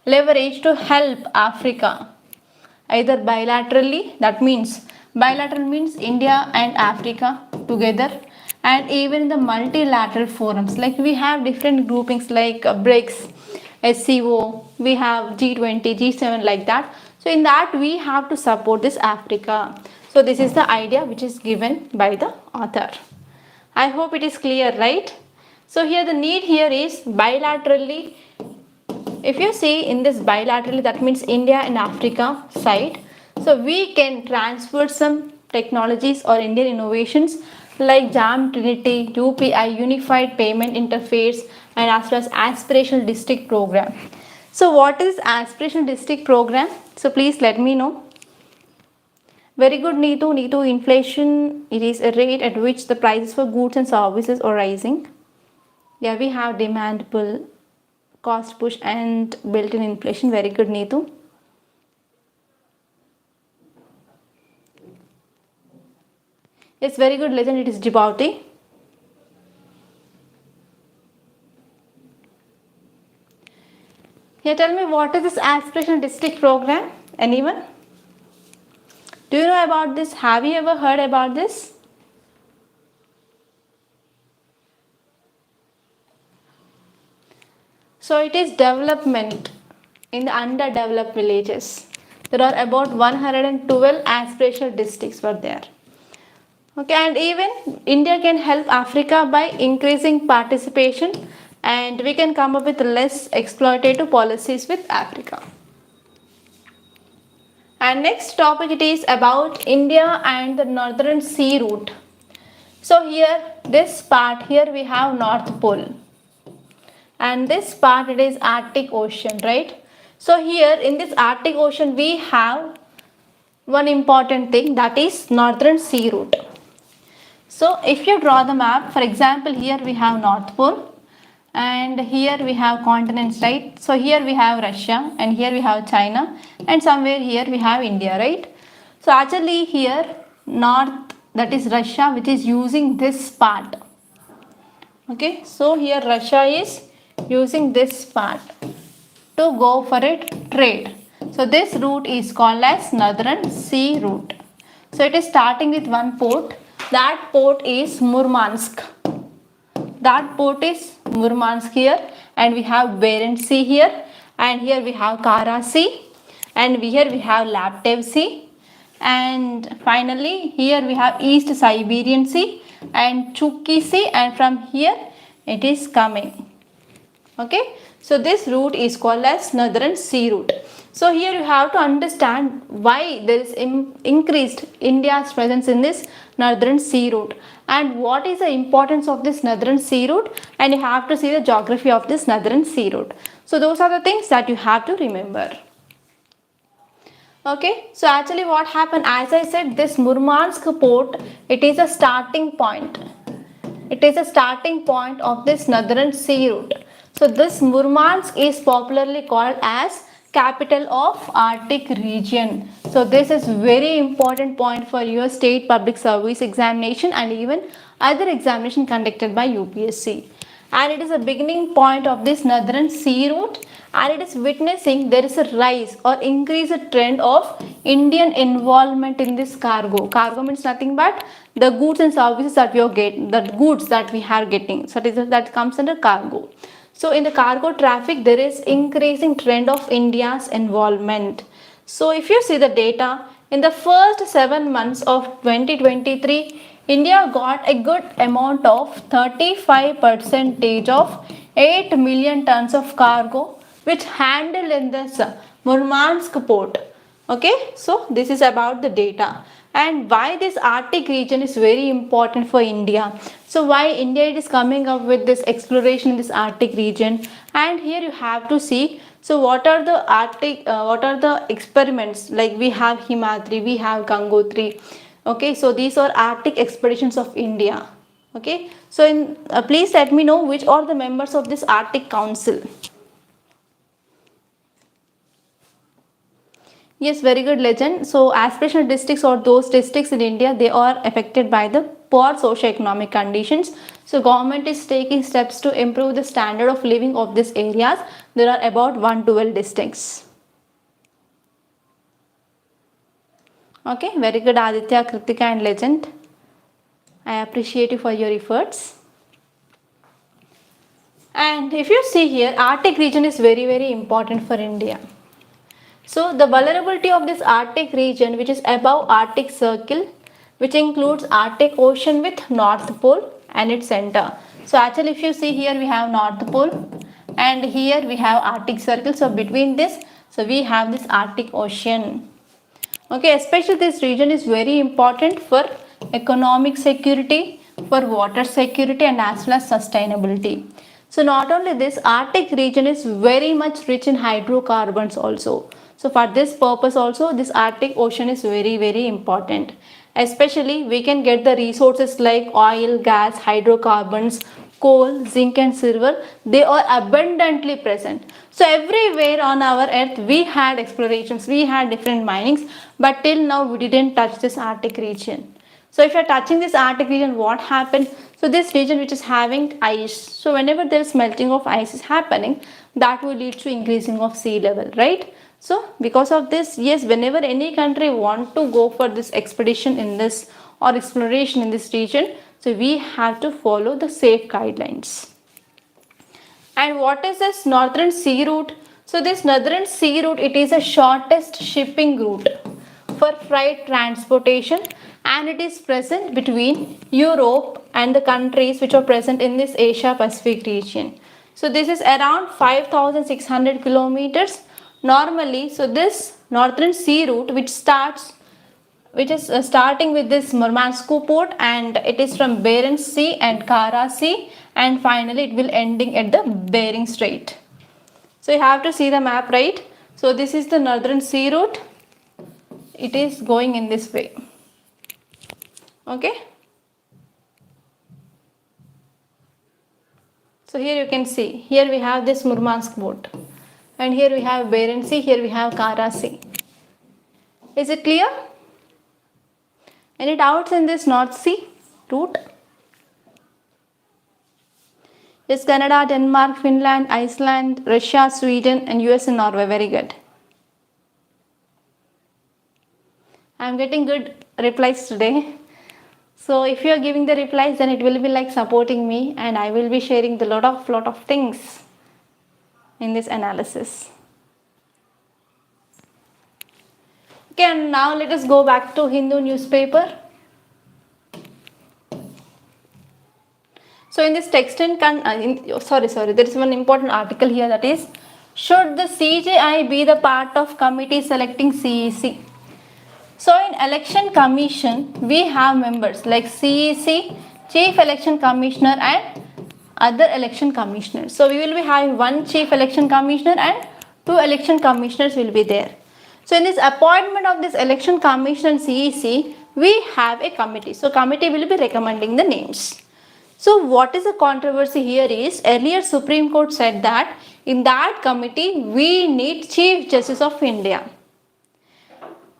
to help Africa either bilaterally, that means bilateral means India and Africa together, and even in the multilateral forums, like we have different groupings like BRICS, SCO, we have G20, G7 like that. So in that we have to support this Africa. So this is the idea which is given by the author. I hope it is clear, right? So here the need here is bilaterally. If you see in this bilaterally, that means India and Africa side. So we can transfer some technologies or Indian innovations like JAM Trinity, UPI, Unified Payment Interface, and as well as Aspiration District Program. So what is Aspiration District Program? So please let me know. Very good, Neetu. Neetu, inflation, it is a rate at which the prices for goods and services are rising. Yeah, we have demand pull, cost push, and built-in inflation. Very good, Neetu. Yes, very good, legend. It is Djibouti. Here, tell me, what is this Aspiration District Program? Anyone? Do you know about this? Have you ever heard about this? So it is development in the underdeveloped villages. There are about 112 aspirational districts were there. Okay, and even India can help Africa by increasing participation, and we can come up with less exploitative policies with Africa. And next topic, it is about India and the northern sea route. So here, this part here we have North Pole, and this part it is Arctic Ocean, right? So here in this Arctic Ocean we have one important thing, that is northern sea route. So if you draw the map, for example, here we have North Pole and here we have continents, right? So here we have Russia and here we have China and somewhere here we have India, right? So actually here north, that is Russia, which is using this part. Okay, so here Russia is using this part to go for a trade. So this route is called as northern sea route. So it is starting with one port. That port is Murmansk. That port is Murmansk here, and we have Barents Sea here, and here we have Kara Sea, and here we have Laptev Sea, and finally here we have East Siberian Sea and Chukchi Sea, and from here it is coming. Okay, so this route is called as northern sea route. So here you have to understand why there is increased India's presence in this northern sea route and what is the importance of this northern sea route, and you have to see the geography of this northern sea route. So those are the things that you have to remember. Okay, so actually what happened, as I said, this Murmansk port, it is a starting point. It is a starting point of this northern sea route. So this Murmansk is popularly called as capital of Arctic region. So this is very important point for your state public service examination and even other examination conducted by UPSC. And it is a beginning point of this northern sea route, and it is witnessing there is a rise or increased trend of Indian involvement in this cargo. Cargo means nothing but the goods and services that we are getting, the goods that we are getting. So that comes under cargo. So in the cargo traffic, there is increasing trend of India's involvement. So if you see the data, in the first 7 months of 2023, India got a good amount of 35% of 8 million tons of cargo which handled in this Murmansk port. Okay, so this is about the data and why this Arctic region is very important for India. So why India is coming up with this exploration in this Arctic region, and here you have to see. So what are the Arctic, what are the experiments, like we have Himadri, we have Gangotri. Okay, so these are Arctic expeditions of India. Okay, so in please let me know which are the members of this Arctic Council. Yes, very good, legend. So aspirational districts or those districts in India, they are affected by the poor socio-economic conditions. So government is taking steps to improve the standard of living of these areas. There are about 112 districts. Okay, very good, Aditya, Kritika and legend. I appreciate you for your efforts. And if you see here, Arctic region is very important for India. So the vulnerability of this Arctic region, which is above Arctic Circle, which includes Arctic Ocean with North Pole and its center. So actually if you see here we have North Pole and here we have Arctic Circle. So between this, so we have this Arctic Ocean. Okay, especially this region is very important for economic security, for water security and as well as sustainability. So not only this, Arctic region is very much rich in hydrocarbons also. So for this purpose also, this Arctic Ocean is very important. Especially we can get the resources like oil, gas, hydrocarbons, coal, zinc and silver. They are abundantly present. So everywhere on our earth we had explorations, we had different minings, but till now we didn't touch this Arctic region. So if you are touching this Arctic region, what happened? So this region which is having ice, so whenever there is melting of ice is happening, that will lead to increasing of sea level, right? So because of this, yes, whenever any country want to go for this expedition in this or exploration in this region, so we have to follow the safe guidelines. And what is this northern sea route? So this northern sea route, it is a shortest shipping route for freight transportation and it is present between Europe and the countries which are present in this Asia Pacific region. So this is around 5,600 kilometers normally. So this northern sea route which is starting with this Murmansk Port and it is from Bering Sea and Kara Sea and finally it will ending at the Bering Strait. So you have to see the map, right? So this is the northern sea route. It is going in this way. Okay. So here you can see, here we have this Murmansk Port and here we have Bering Sea, here we have Kara Sea. Is it clear? Any doubts in this North Sea route? Yes, Canada, Denmark, Finland, Iceland, Russia, Sweden and US and Norway. Very good. I am getting good replies today. So if you are giving the replies, then it will be like supporting me and I will be sharing the lot of things in this analysis. Okay, and now let us go back to Hindu newspaper. So in this text and there is one important article here, that is, should the CJI be the part of committee selecting CEC? So in election commission we have members like CEC, chief election commissioner and other election commissioners. So we will be having one chief election commissioner and two election commissioners will be there. So in this appointment of this election commission and CEC, we have a committee. So committee will be recommending the names. So what is the controversy here is, earlier Supreme Court said that in that committee we need Chief Justice of India.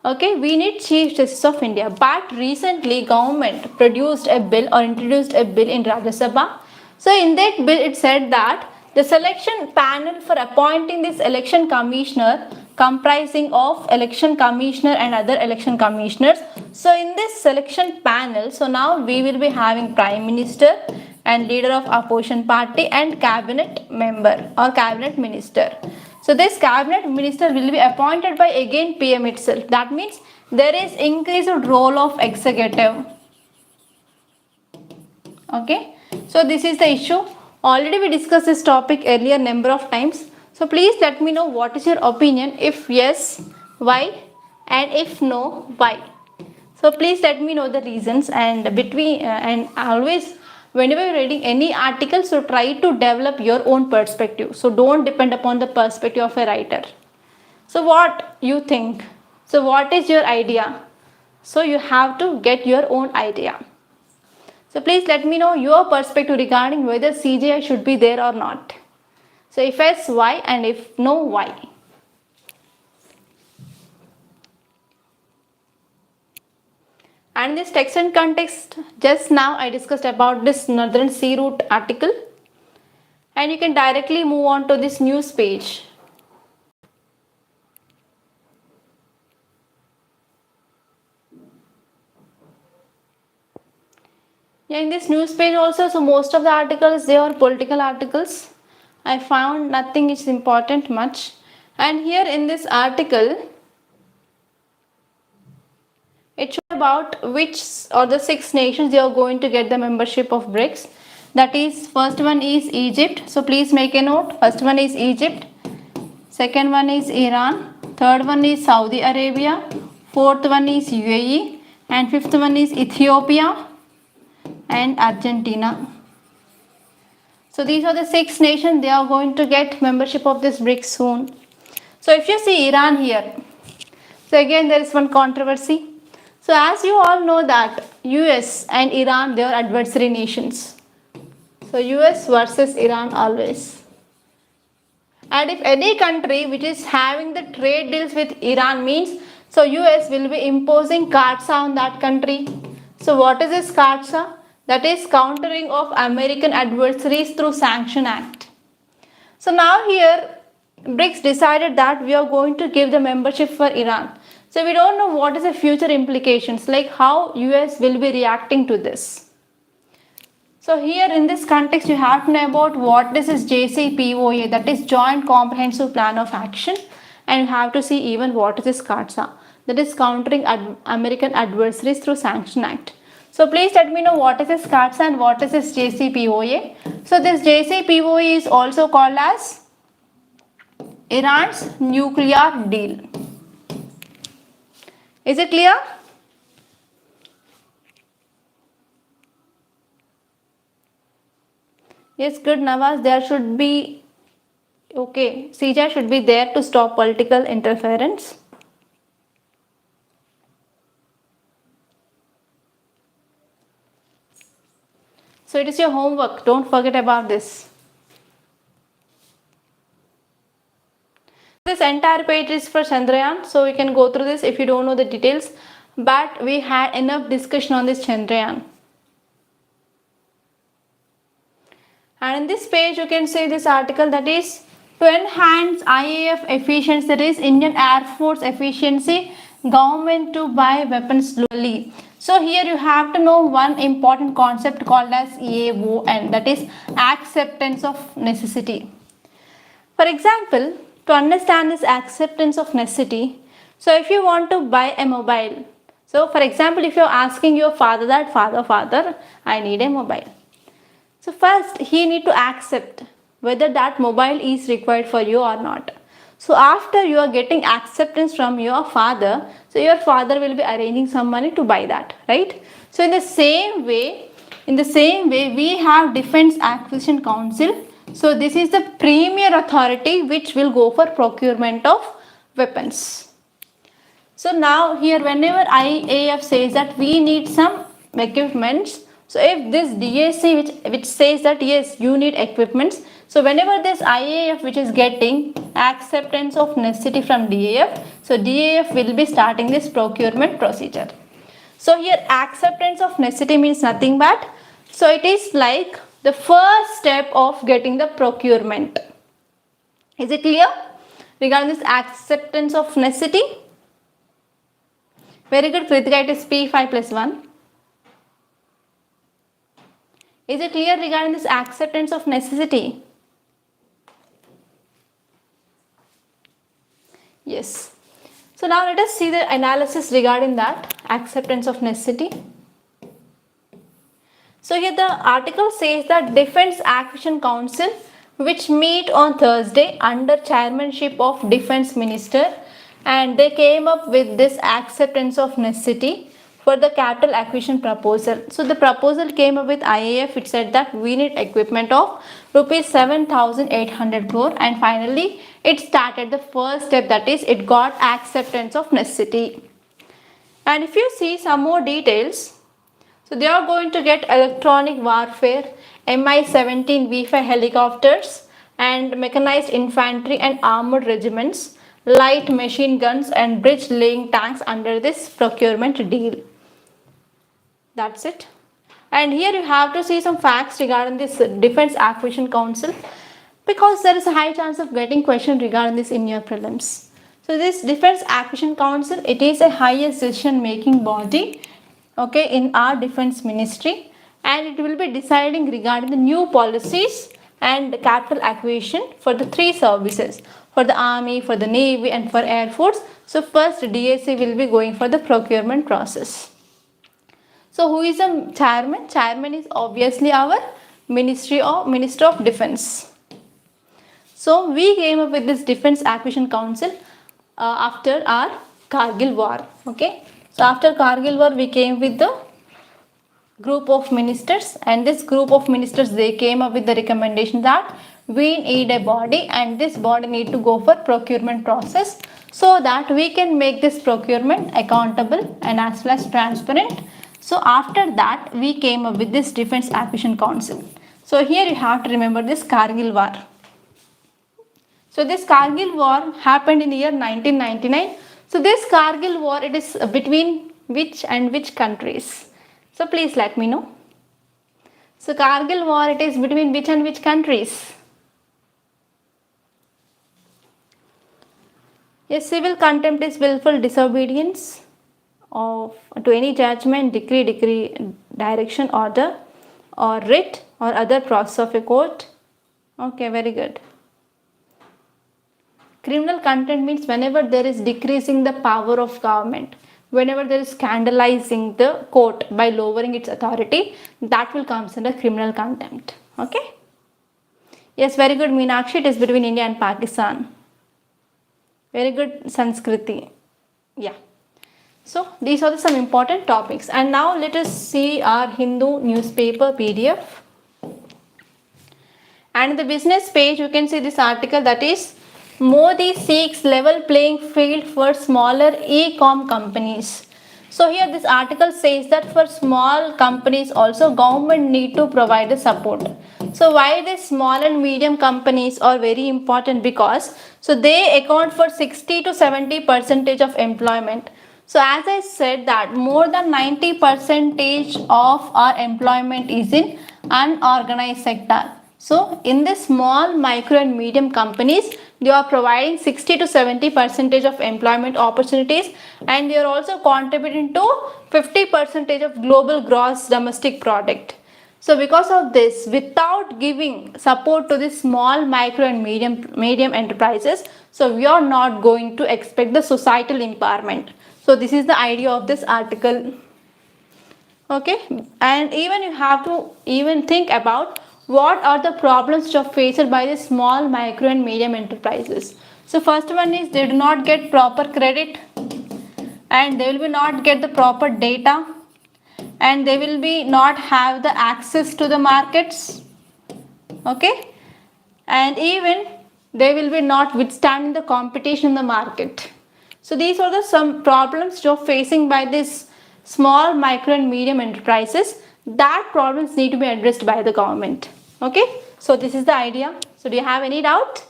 Okay, we need Chief Justice of India. But recently government produced a bill or introduced a bill in Rajya Sabha. So in that bill it said that the selection panel for appointing this election commissioner comprising of election commissioner and other election commissioners. So in this selection panel, so now we will be having Prime Minister and leader of opposition party and cabinet member or cabinet minister. So this cabinet minister will be appointed by again PM itself. That means there is increased role of executive. Okay, so this is the issue. Already we discussed this topic earlier number of times. So please let me know what is your opinion. If yes, why, and if no, why. So please let me know the reasons, and and always whenever you're reading any article, so try to develop your own perspective. So don't depend upon the perspective of a writer. So what you think? So what is your idea? So you have to get your own idea. So please let me know your perspective regarding whether CJI should be there or not. So if yes, why, and if no, why. And this text and context, just now I discussed about this Northern Sea Route article. And you can directly move on to this news page. Yeah, in this news page also, so most of the articles, they are political articles. I found nothing is important much. And here in this article, it shows about which or the 6 nations they are going to get the membership of BRICS. That is, first one is Egypt. So please make a note. First one is Egypt. Second one is Iran. Third one is Saudi Arabia. Fourth one is UAE. And fifth one is Ethiopia and Argentina. So these are the 6 nations they are going to get membership of this BRICS soon. So if you see Iran here, so again there is one controversy. So as you all know that US and Iran, they are adversary nations. So US versus Iran always. And if any country which is having the trade deals with Iran means, so US will be imposing CAATSA on that country. So what is this CAATSA? That is countering of American adversaries through Sanction Act. So now here BRICS decided that we are going to give the membership for Iran. So we don't know what is the future implications, like how US will be reacting to this. So here in this context you have to know about what is this JCPOA, that is Joint Comprehensive Plan of Action, and you have to see even what is this CAATSA, that is countering American adversaries through Sanction Act. So please let me know what is this CAATSA and what is this JCPOA. So this JCPOA is also called as Iran's nuclear deal. Is it clear? Yes, good Nawaz, there should be, okay, CJ should be there to stop political interference. So it is your homework, don't forget about this. This entire page is for Chandrayaan, so you can go through this if you don't know the details, but we had enough discussion on this Chandrayaan. And in this page you can see this article, that is to enhance IAF efficiency, that is Indian Air Force efficiency, government to buy weapons globally. So here you have to know one important concept called as AON, that is acceptance of necessity. For example, to understand this acceptance of necessity, so if you want to buy a mobile, so for example if you are asking your father that father I need a mobile. So first he need to accept whether that mobile is required for you or not. So after you are getting acceptance from your father, so your father will be arranging some money to buy that, right? So in the same way we have Defense Acquisition Council. So this is the premier authority which will go for procurement of weapons. So now here whenever IAF says that we need some equipments, so if this DAC which says that yes you need equipments, so whenever this IAF which is getting acceptance of necessity from DAF, so DAF will be starting this procurement procedure. So here acceptance of necessity means nothing but, so it is like the first step of getting the procurement. Is it clear regarding this acceptance of necessity? Very good Kritika, it is P5 plus 1. Is it clear regarding this acceptance of necessity? Yes. So now let us see the analysis regarding that acceptance of necessity. So here the article says that Defense Acquisition Council, which meet on Thursday under chairmanship of Defense Minister, and they came up with this acceptance of necessity for the capital acquisition proposal. So the proposal came up with IAF. It said that we need equipment of rupees 7,800 crore, and finally it started the first step, that is it got acceptance of necessity. And if you see some more details, so they are going to get electronic warfare, Mi-17 V5 helicopters and mechanized infantry and armored regiments, light machine guns and bridge laying tanks under this procurement deal. That's it. And here you have to see some facts regarding this Defense Acquisition Council, because there is a high chance of getting question regarding this in your prelims. So this Defense Acquisition Council, it is a highest decision making body, okay, in our defense ministry, and it will be deciding regarding the new policies and capital acquisition for the three services, for the army, for the navy and for air force. So first DSC will be going for the procurement process. So who is the chairman? Chairman is obviously our Minister of Defense. So we came up with this Defense Acquisition Council after our Kargil war. Okay. So after Kargil war we came with the group of ministers, and this group of ministers, they came up with the recommendation that we need a body, and this body need to go for procurement process so that we can make this procurement accountable and as well as transparent. So after that we came up with this Defense Acquisition Council. So here you have to remember this Kargil war. So this Kargil war happened in the year 1999. So this Kargil war, it is between which and which countries? So please let me know. So Kargil war, it is between which and which countries? Yes, civil contempt is willful disobedience to any judgment, decree, direction, order or writ or other process of a court. Okay, very good. Criminal contempt means whenever there is decreasing the power of government, whenever there is scandalizing the court by lowering its authority, that will come under criminal contempt. Okay. Yes, very good, Meenakshi. It is between India and Pakistan. Very good, Sanskriti. Yeah. So these are some important topics. And now let us see our Hindu newspaper PDF. And in the business page, you can see this article, that is Modi seeks level playing field for smaller e-com companies. So here this article says that for small companies also government need to provide the support. So why these small and medium companies are very important? Because so they account for 60 to 70% of employment. So as I said that more than 90% of our employment is in unorganized sector. So in the small, micro and medium companies, they are providing 60 to 70% of employment opportunities, and they are also contributing to 50% of global gross domestic product. So because of this, without giving support to the small, micro and medium enterprises, so we are not going to expect the societal empowerment. So this is the idea of this article. Okay, and even you have to even think about what are the problems which are faced by the small, micro and medium enterprises. So first one is they do not get proper credit, and they will be not get the proper data, and they will be not have the access to the markets. Okay, and even they will be not withstanding the competition in the market. So these are the some problems which are facing by this small, micro and medium enterprises. That problems need to be addressed by the government. Okay, so this is the idea. So do you have any doubt?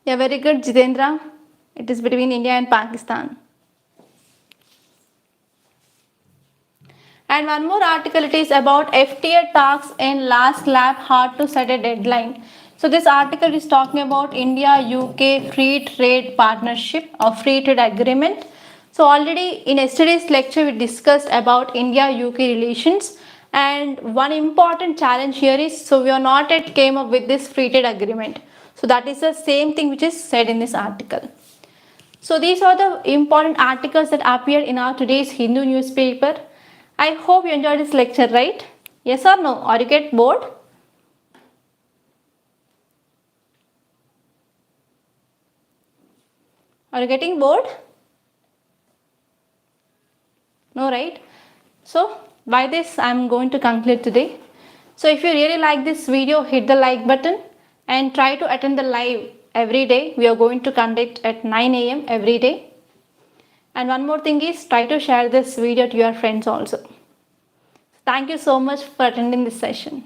Yeah, very good, Jitendra. It is between India and Pakistan. And one more article, it is about FTA talks in last lap, hard to set a deadline. So this article is talking about India-UK free trade partnership or free trade agreement. So already in yesterday's lecture we discussed about India-UK relations, and one important challenge here is, so we are not yet came up with this free trade agreement. So that is the same thing which is said in this article. So these are the important articles that appeared in our today's Hindu newspaper. I hope you enjoyed this lecture, right? Yes or no? Or you get bored? Are you getting bored? No, right? So by this I am going to conclude today. So if you really like this video, hit the like button and try to attend the live every day. We are going to conduct at 9 AM every day. And one more thing is, try to share this video to your friends also. Thank you so much for attending this session.